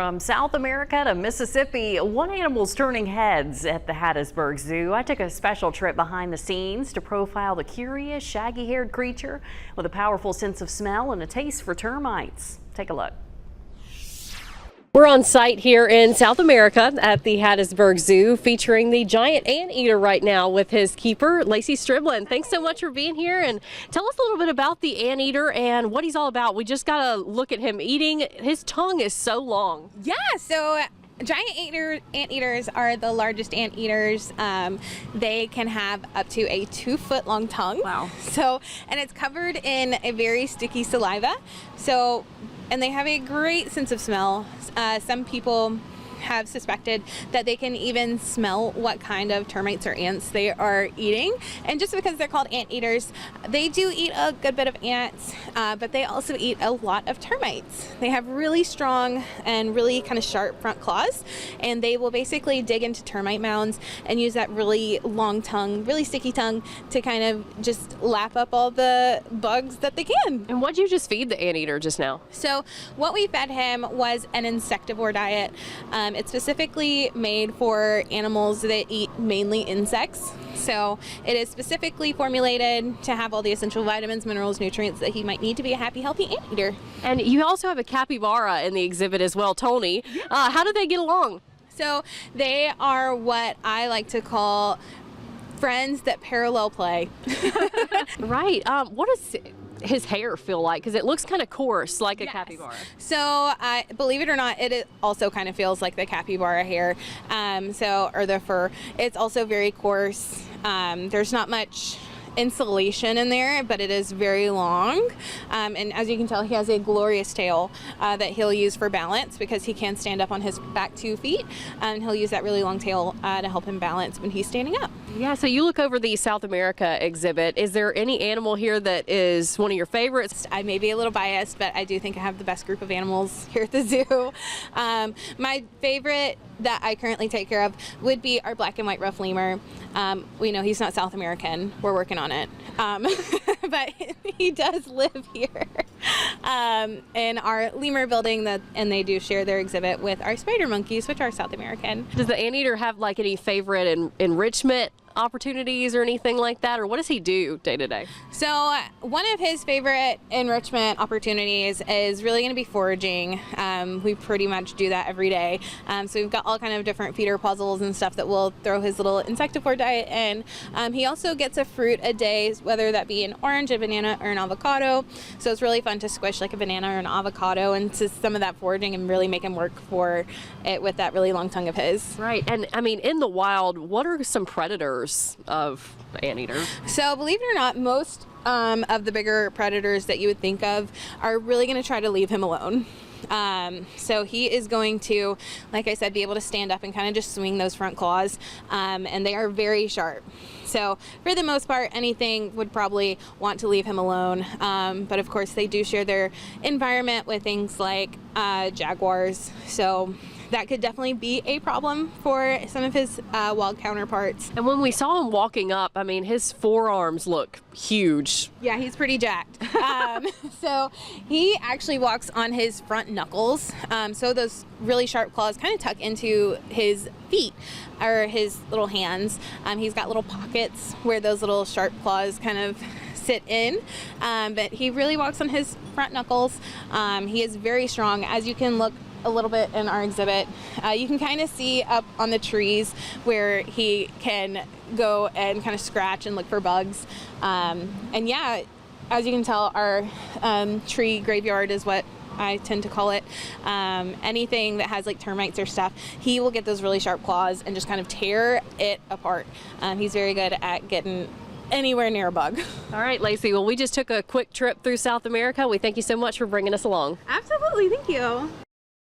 From South America to Mississippi, one animal's turning heads at the Hattiesburg Zoo. I took a special trip behind the scenes to profile the curious, shaggy-haired creature with a powerful sense of smell and a taste for termites. Take a look. We're on site here in South America at the Hattiesburg Zoo, featuring the giant anteater right now with his keeper, Lacey Striblin. Thanks so much for being here, and tell us a little bit about the anteater and what he's all about. We just got to look at him eating. His tongue is so long. Yeah, so giant anteaters are the largest anteaters. They can have up to a 2-foot long tongue. Wow. And it's covered in a very sticky saliva. And they have a great sense of smell. Some people have suspected that they can even smell what kind of termites or ants they are eating. And just because they're called anteaters, they do eat a good bit of ants, but they also eat a lot of termites. They have really strong and really kind of sharp front claws, and they will basically dig into termite mounds and use that really long tongue, really sticky tongue, to kind of just lap up all the bugs that they can. And what'd you just feed the anteater just now? So what we fed him was an insectivore diet. It's specifically made for animals that eat mainly insects. So it is specifically formulated to have all the essential vitamins, minerals, nutrients that he might need to be a happy, healthy anteater. And you also have a capybara in the exhibit as well, Tony. How do they get along? So they are what I like to call friends that parallel play. Right. What does his hair feel like? Because it looks kind of coarse, like a capybara. So believe it or not, it also kind of feels like the capybara hair, or the fur. It's also very coarse. There's not much insulation in there, but it is very long, and as you can tell, he has a glorious tail that he'll use for balance, because he can stand up on his back 2 feet, and he'll use that really long tail to help him balance when he's standing up. Yeah, so you look over the South America exhibit. Is there any animal here that is one of your favorites? I may be a little biased, but I do think I have the best group of animals here at the zoo. My favorite that I currently take care of would be our black and white rough lemur. We know he's not South American. We're working on it. But he does live here in our lemur building, and they do share their exhibit with our spider monkeys, which are South American. Does the anteater have like any favorite enrichment opportunities or anything like that, or what does he do day to day? So one of his favorite enrichment opportunities is really going to be foraging. We pretty much do that every day. So we've got all kind of different feeder puzzles and stuff that we'll throw his little insectivore diet in. He also gets a fruit a day, whether that be an orange, a banana, or an avocado. So it's really fun to squish like a banana or an avocado into some of that foraging and really make him work for it with that really long tongue of his. Right. And I mean, in the wild, what are some predators of anteaters? So believe it or not, most of the bigger predators that you would think of are really going to try to leave him alone. So he is going to, like I said, be able to stand up and kind of just swing those front claws, and they are very sharp. So for the most part, anything would probably want to leave him alone. But of course, they do share their environment with things like jaguars. So that could definitely be a problem for some of his wild counterparts. And when we saw him walking up, I mean, his forearms look huge. Yeah, he's pretty jacked. So he actually walks on his front knuckles. So those really sharp claws kind of tuck into his feet or his little hands. He's got little pockets where those little sharp claws kind of sit in, but he really walks on his front knuckles. He is very strong. As you can look a little bit in our exhibit, you can kind of see up on the trees where he can go and kind of scratch and look for bugs. And yeah, as you can tell, our tree graveyard is what I tend to call it. Anything that has like termites or stuff, he will get those really sharp claws and just kind of tear it apart. He's very good at getting anywhere near a bug. All right, Lacey, well, we just took a quick trip through South America. We thank you so much for bringing us along. Absolutely, thank you.